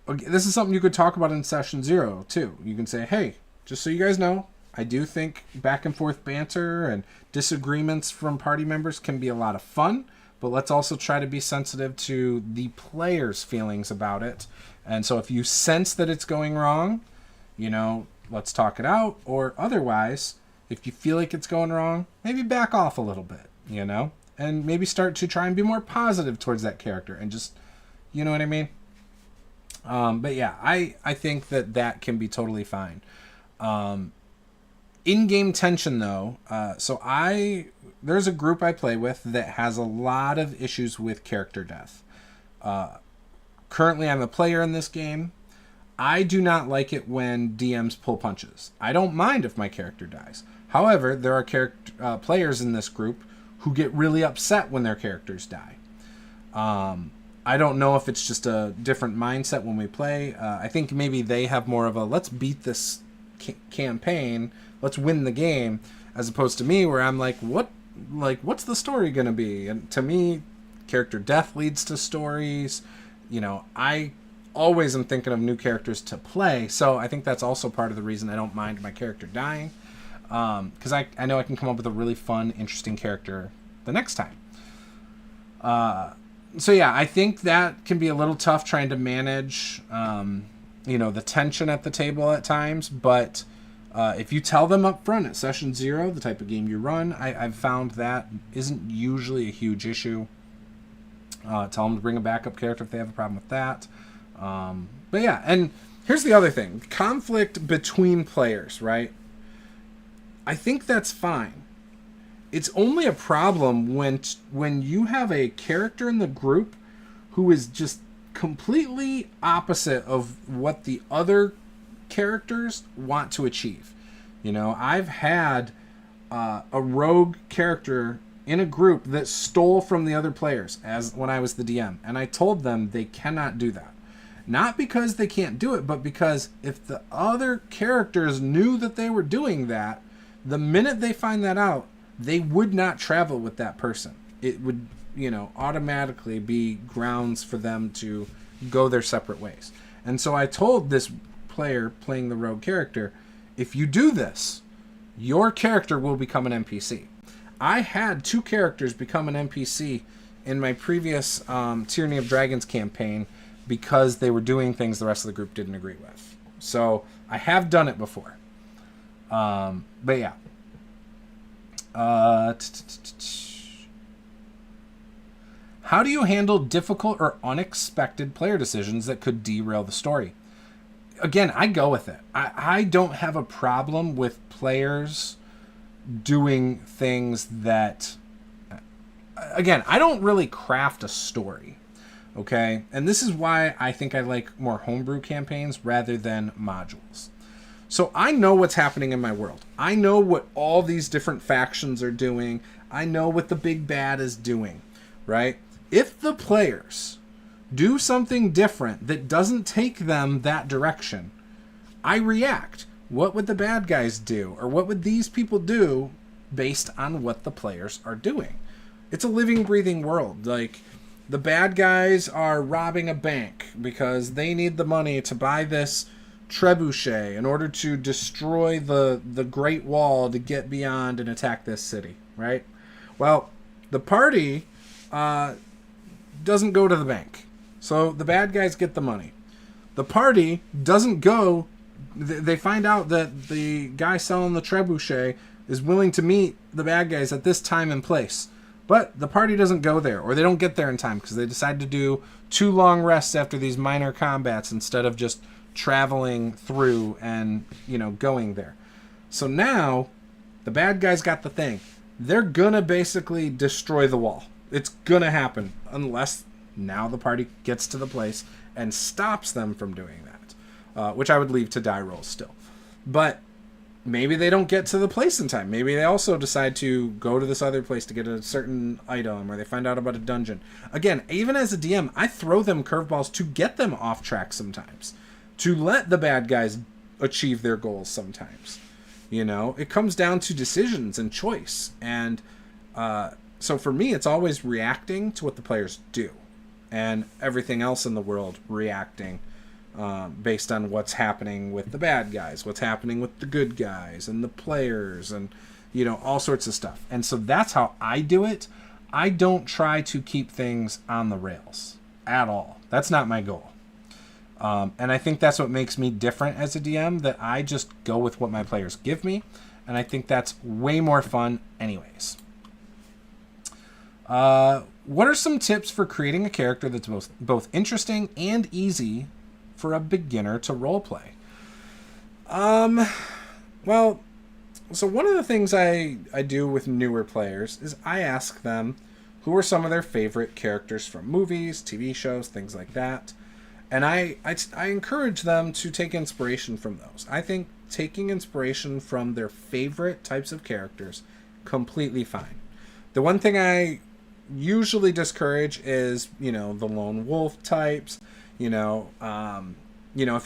this is something you could talk about in session 0 too. You can say, hey, just so you guys know, I do think back and forth banter and disagreements from party members can be a lot of fun. But let's also try to be sensitive to the players' feelings about it. And so if you sense that it's going wrong, let's talk it out. Or otherwise, if you feel like it's going wrong, maybe back off a little bit, and maybe start to try and be more positive towards that character and just, you know what I mean? But yeah, I think that can be totally fine. In-game tension, though, there's a group I play with that has a lot of issues with character death. Currently, I'm a player in this game. I do not like it when DMs pull punches. I don't mind if my character dies. However, there are players in this group who get really upset when their characters die. I don't know if it's just a different mindset when we play. I think maybe they have more of a let's beat this campaign, let's win the game, as opposed to me where I'm like, what's the story going to be? And to me, character death leads to stories. I always am thinking of new characters to play, so I think that's also part of the reason I don't mind my character dying, because I know I can come up with a really fun, interesting character the next time. So yeah, I think that can be a little tough trying to manage, the tension at the table at times, but If you tell them up front at session 0 the type of game you run, I've found that isn't usually a huge issue. Tell them to bring a backup character if they have a problem with that. But yeah, and here's the other thing. Conflict between players, right? I think that's fine. It's only a problem when you have a character in the group who is just completely opposite of what the other characters want to achieve. You know, I've had a rogue character in a group that stole from the other players as when I was the DM, and I told them they cannot do that. Not because they can't do it, but because if the other characters knew that they were doing that, the minute they find that out, they would not travel with that person. It would, automatically be grounds for them to go their separate ways. And so I told this player playing the rogue character, if you do this, your character will become an NPC. I had 2 characters become an NPC in my previous Tyranny of Dragons campaign because they were doing things the rest of the group didn't agree with. So I have done it before. But yeah. How do you handle difficult or unexpected player decisions that could derail the story? Again, I go with it. I don't have a problem with players doing things that... Again, I don't really craft a story, okay? And this is why I think I like more homebrew campaigns rather than modules. So I know what's happening in my world. I know what all these different factions are doing. I know what the big bad is doing, right? If the players do something different that doesn't take them that direction, I react. What would the bad guys do? Or what would these people do based on what the players are doing? It's a living, breathing world. Like, the bad guys are robbing a bank because they need the money to buy this trebuchet in order to destroy the Great Wall to get beyond and attack this city, right? Well, the party doesn't go to the bank. So the bad guys get the money. The party doesn't go... They find out that the guy selling the trebuchet is willing to meet the bad guys at this time and place. But the party doesn't go there, or they don't get there in time because they decide to do 2 long rests after these minor combats instead of just traveling through and, going there. So now, the bad guys got the thing. They're gonna basically destroy the wall. It's gonna happen, unless now the party gets to the place and stops them from doing that. Which I would leave to die rolls still. But maybe they don't get to the place in time. Maybe they also decide to go to this other place to get a certain item, or they find out about a dungeon. Again, even as a DM, I throw them curveballs to get them off track sometimes. To let the bad guys achieve their goals sometimes. It comes down to decisions and choice. And so for me, it's always reacting to what the players do. And everything else in the world reacting based on what's happening with the bad guys, what's happening with the good guys and the players and, all sorts of stuff. And so that's how I do it. I don't try to keep things on the rails at all. That's not my goal. And I think that's what makes me different as a DM, that I just go with what my players give me. And I think that's way more fun anyways. What are some tips for creating a character that's both interesting and easy for a beginner to roleplay? Well, so one of the things I do with newer players is I ask them who are some of their favorite characters from movies, TV shows, things like that. And I encourage them to take inspiration from those. I think taking inspiration from their favorite types of characters, completely fine. The one thing I usually discourage is, the lone wolf types. If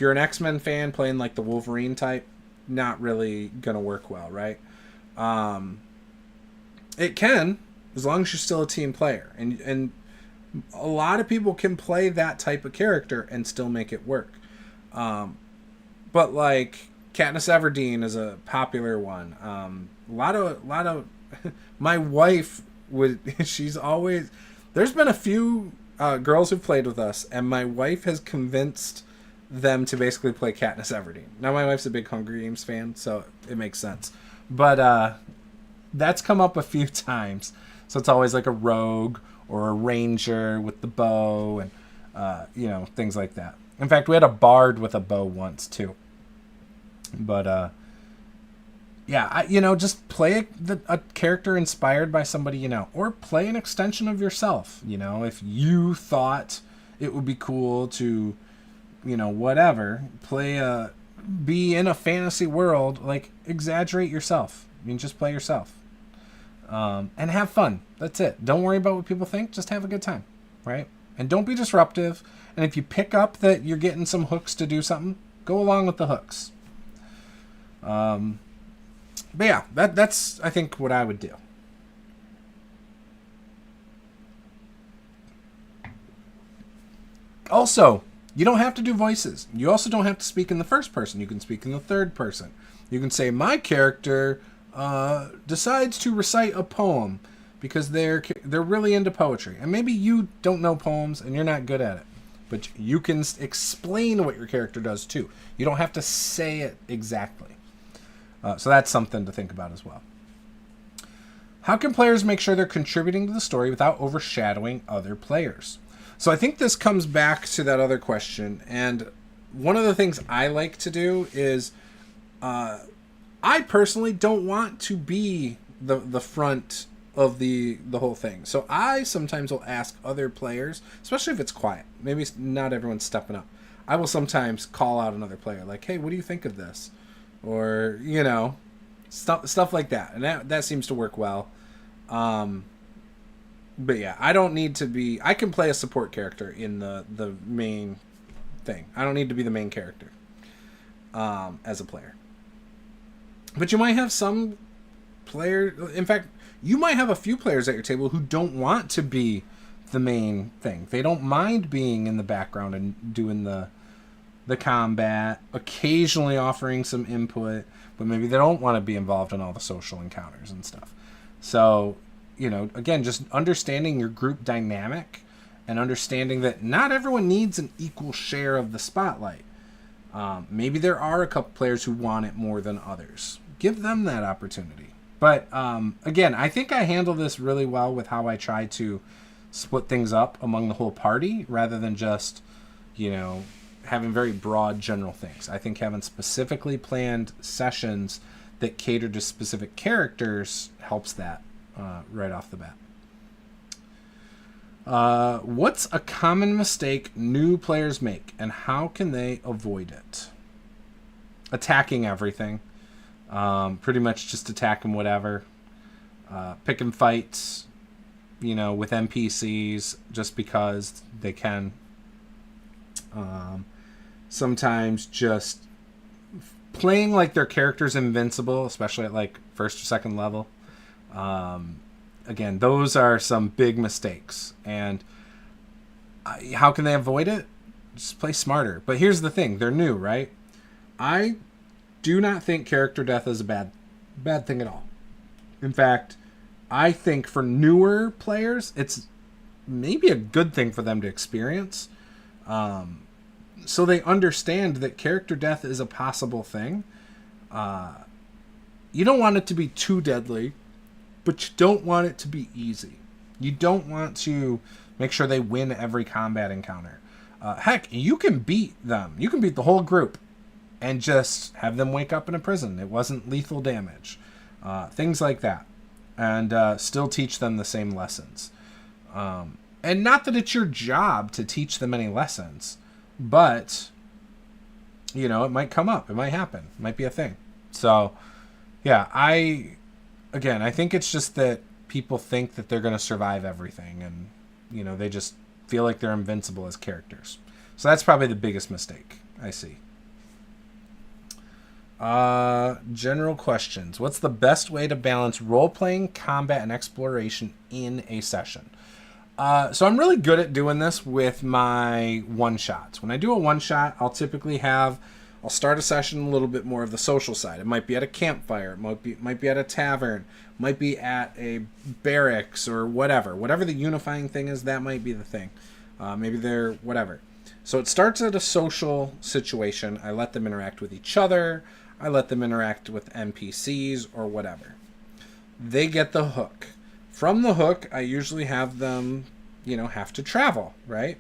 you're an X-Men fan playing like the Wolverine type, not really gonna work well, right? It can, as long as you're still a team player. And a lot of people can play that type of character and still make it work. But like Katniss Everdeen is a popular one. A lot of my wife she's always, there's been a few girls who've played with us, and my wife has convinced them to basically play Katniss Everdeen. Now, my wife's a big Hunger Games fan, so it makes sense. But that's come up a few times. So it's always like a rogue or a ranger with the bow and, things like that. In fact, we had a bard with a bow once, too. But, just play a character inspired by somebody you know. Or play an extension of yourself, If you thought it would be cool to, whatever, be in a fantasy world, like, exaggerate yourself. Just play yourself. And have fun. That's it. Don't worry about what people think. Just have a good time, right? And don't be disruptive. And if you pick up that you're getting some hooks to do something, go along with the hooks. But yeah, that's I think what I would do. Also, you don't have to do voices. You also don't have to speak in the first person. You can speak in the third person. You can say, my character decides to recite a poem because they're really into poetry. And maybe you don't know poems and you're not good at it. But you can explain what your character does too. You don't have to say it exactly. So that's something to think about as well. How can players make sure they're contributing to the story without overshadowing other players? So I think this comes back to that other question. And one of the things I like to do is I personally don't want to be the front of the whole thing. So I sometimes will ask other players, especially if it's quiet. Maybe not everyone's stepping up. I will sometimes call out another player like, hey, what do you think of this? Or, stuff like that. And that seems to work well. But yeah, I don't need to be... I can play a support character in the main thing. I don't need to be the main character as a player. But you might have some player... In fact, you might have a few players at your table who don't want to be the main thing. They don't mind being in the background and doing the combat, occasionally offering some input, but maybe they don't want to be involved in all the social encounters and stuff. So, again, just understanding your group dynamic and understanding that not everyone needs an equal share of the spotlight. Maybe there are a couple players who want it more than others. Give them that opportunity. But, again, I think I handle this really well with how I try to split things up among the whole party rather than just, having very broad general things. I think having specifically planned sessions that cater to specific characters helps that right off the bat. What's a common mistake new players make, and how can they avoid it? Attacking everything. Pretty much just attacking whatever. Picking fights, with NPCs just because they can. Sometimes just playing like their character's invincible, especially at like first or second level. Again, those are some big mistakes. And how can they avoid it? Just play smarter. But here's the thing. They're new, right? I do not think character death is a bad thing at all. In fact, I think for newer players, it's maybe a good thing for them to experience. So they understand that character death is a possible thing. You don't want it to be too deadly, but you don't want it to be easy. You don't want to make sure they win every combat encounter. Heck, you can beat them. You can beat the whole group and just have them wake up in a prison. It wasn't lethal damage. Things like that. And still teach them the same lessons. And not that it's your job to teach them any lessons, but, it might come up. It might happen. It might be a thing. So, yeah, I think it's just that people think that they're going to survive everything, and, they just feel like they're invincible as characters. So that's probably the biggest mistake I see. General questions. What's the best way to balance role-playing, combat, and exploration in a session? So I'm really good at doing this with my one-shots. When I do a one-shot, I'll typically I'll start a session a little bit more of the social side. It might be at a campfire. It might be at a tavern. It might be at a barracks or whatever. Whatever the unifying thing is, that might be the thing. Maybe they're whatever. So it starts at a social situation. I let them interact with each other. I let them interact with NPCs or whatever. They get the hook. From the hook, I usually have them, have to travel, right?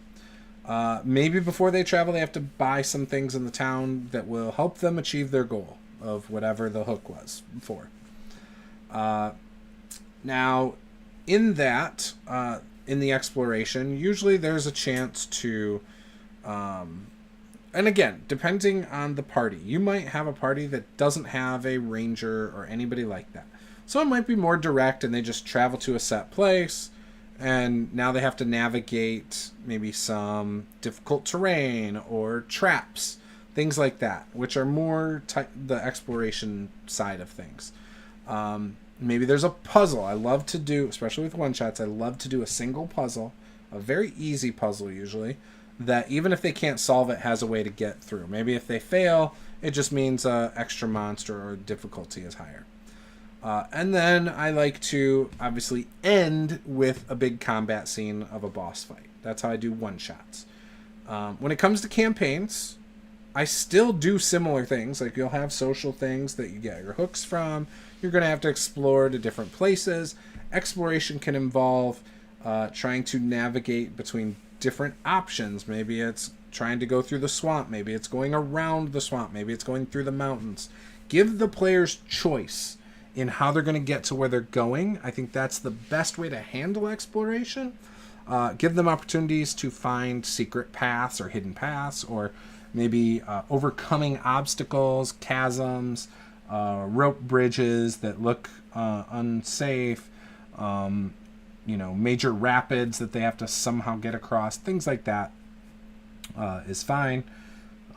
Maybe before they travel, they have to buy some things in the town that will help them achieve their goal of whatever the hook was for. Now, in that, in the exploration, usually there's a chance to, and again, depending on the party, you might have a party that doesn't have a ranger or anybody like that. So it might be more direct and they just travel to a set place and now they have to navigate maybe some difficult terrain or traps, things like that, which are more the exploration side of things. Maybe there's a puzzle. I love to do, especially with one-shots, I love to do a single puzzle, a very easy puzzle usually, that even if they can't solve it, has a way to get through. Maybe if they fail, it just means extra monster or difficulty is higher. And then I like to obviously end with a big combat scene of a boss fight. That's how I do one-shots. When it comes to campaigns, I still do similar things. Like you'll have social things that you get your hooks from. You're going to have to explore to different places. Exploration can involve trying to navigate between different options. Maybe it's trying to go through the swamp. Maybe it's going around the swamp. Maybe it's going through the mountains. Give the players choice in how they're going to get to where they're going. I think that's the best way to handle exploration. Give them opportunities to find secret paths or hidden paths, or maybe overcoming obstacles, chasms, rope bridges that look unsafe, major rapids that they have to somehow get across. Things like that is fine.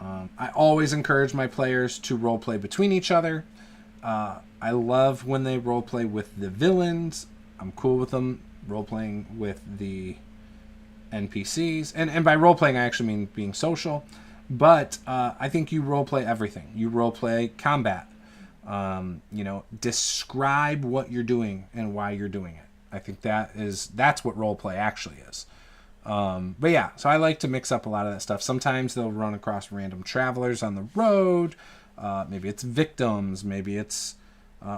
I always encourage my players to roleplay between each other. I love when they roleplay with the villains. I'm cool with them roleplaying with the NPCs. And by roleplaying, I actually mean being social. But I think you roleplay everything. You roleplay combat. Describe what you're doing and why you're doing it. I think that's what roleplay actually is. But yeah, so I like to mix up a lot of that stuff. Sometimes they'll run across random travelers on the road. Maybe it's victims. Maybe it's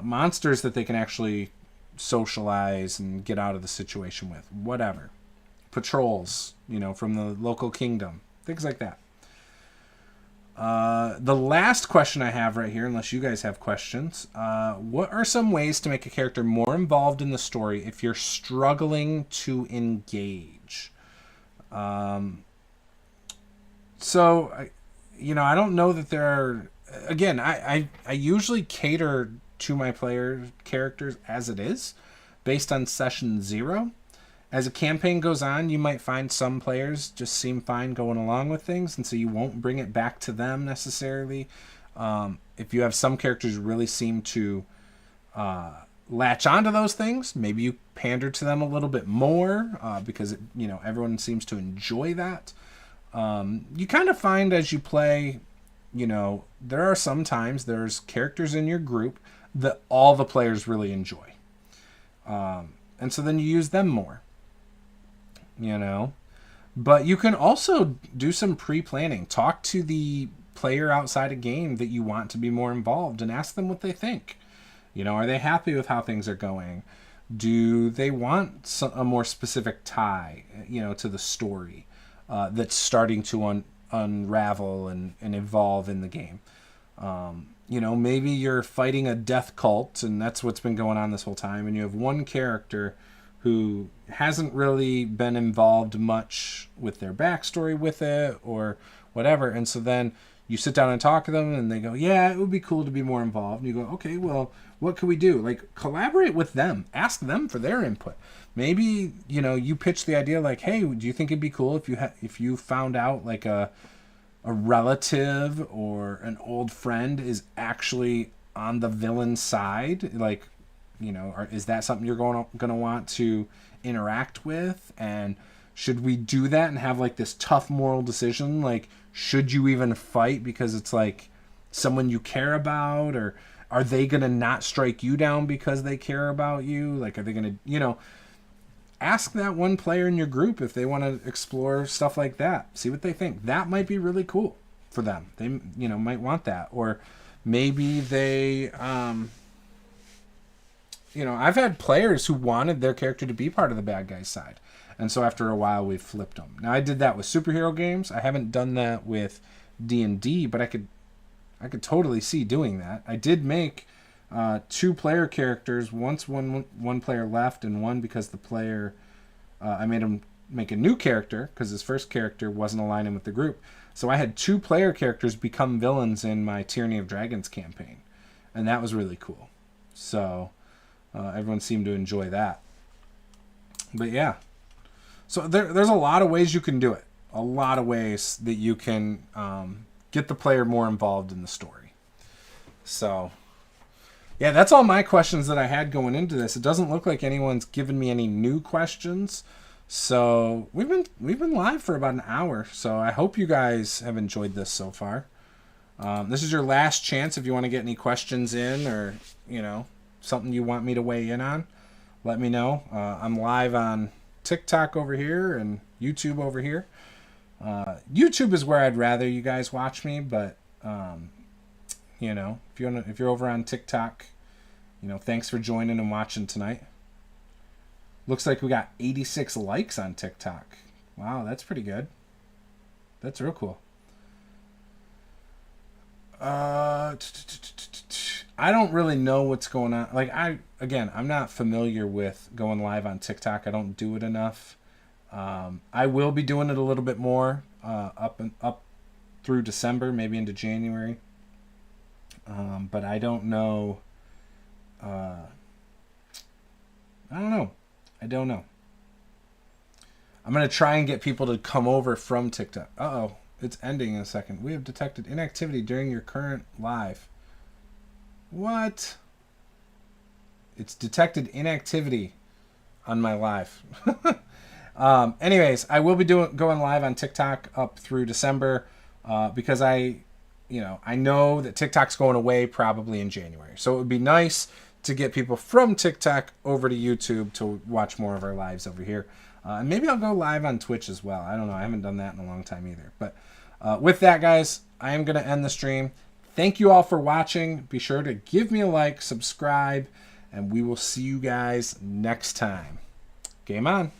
monsters that they can actually socialize and get out of the situation with. Whatever. Patrols, from the local kingdom. Things like that. The last question I have right here, unless you guys have questions, what are some ways to make a character more involved in the story if you're struggling to engage? I don't know that there are... Again, I usually cater to my player characters as it is, based on session 0. As a campaign goes on, you might find some players just seem fine going along with things, and so you won't bring it back to them necessarily. If you have some characters who really seem to latch onto those things, maybe you pander to them a little bit more because everyone seems to enjoy that. You kind of find as you play, there are sometimes there's characters in your group that all the players really enjoy. And so then you use them more. But you can also do some pre-planning. Talk to the player outside a game that you want to be more involved and ask them what they think. Are they happy with how things are going? Do they want a more specific tie, to the story that's starting to unravel and evolve in the game? Maybe you're fighting a death cult and that's what's been going on this whole time, and you have one character who hasn't really been involved much with their backstory with it or whatever. And so then you sit down and talk to them and they go, yeah, it would be cool to be more involved. And you go, okay, well, what can we do? Like, collaborate with them. Ask them for their input. Maybe, you pitch the idea like, hey, do you think it'd be cool if you found out like a relative or an old friend is actually on the villain side? Like, is that something you're going to want to interact with? And should we do that and have like this tough moral decision? Like, should you even fight because it's like someone you care about? Or are they going to not strike you down because they care about you? Like, are they going to, ask that one player in your group if they want to explore stuff like that. See what they think. That might be really cool for them. They, might want that. Or maybe they, I've had players who wanted their character to be part of the bad guy's side. And so after a while, we've flipped them. Now, I did that with superhero games. I haven't done that with D&D, but I could totally see doing that. I did make 2 player characters. Once one player left, and one because the player, I made him make a new character because his first character wasn't aligning with the group. So I had 2 player characters become villains in my Tyranny of Dragons campaign, and that was really cool. So everyone seemed to enjoy that. But yeah. So there's a lot of ways you can do it. A lot of ways that you can get the player more involved in the story. So, yeah, that's all my questions that I had going into this. It doesn't look like anyone's given me any new questions. So we've been live for about an hour. So I hope you guys have enjoyed this so far. This is your last chance if you want to get any questions in, or something you want me to weigh in on. Let me know. I'm live on TikTok over here and YouTube over here. YouTube is where I'd rather you guys watch me, but if you're over on TikTok, thanks for joining and watching tonight. Looks like we got 86 likes on TikTok. Wow, that's pretty good. That's real cool. I don't really know what's going on. I'm not familiar with going live on TikTok. I don't do it enough. I will be doing it a little bit more up through December, maybe into January. But I don't know. I don't know. I'm going to try and get people to come over from TikTok. Uh-oh. It's ending in a second. We have detected inactivity during your current live. What? It's detected inactivity on my live. Anyways, I will be going live on TikTok up through December because I know that TikTok's going away probably in January. So it would be nice to get people from TikTok over to YouTube to watch more of our lives over here. And maybe I'll go live on Twitch as well. I don't know. I haven't done that in a long time either. But with that, guys, I am going to end the stream. Thank you all for watching. Be sure to give me a like, subscribe, and we will see you guys next time. Game on.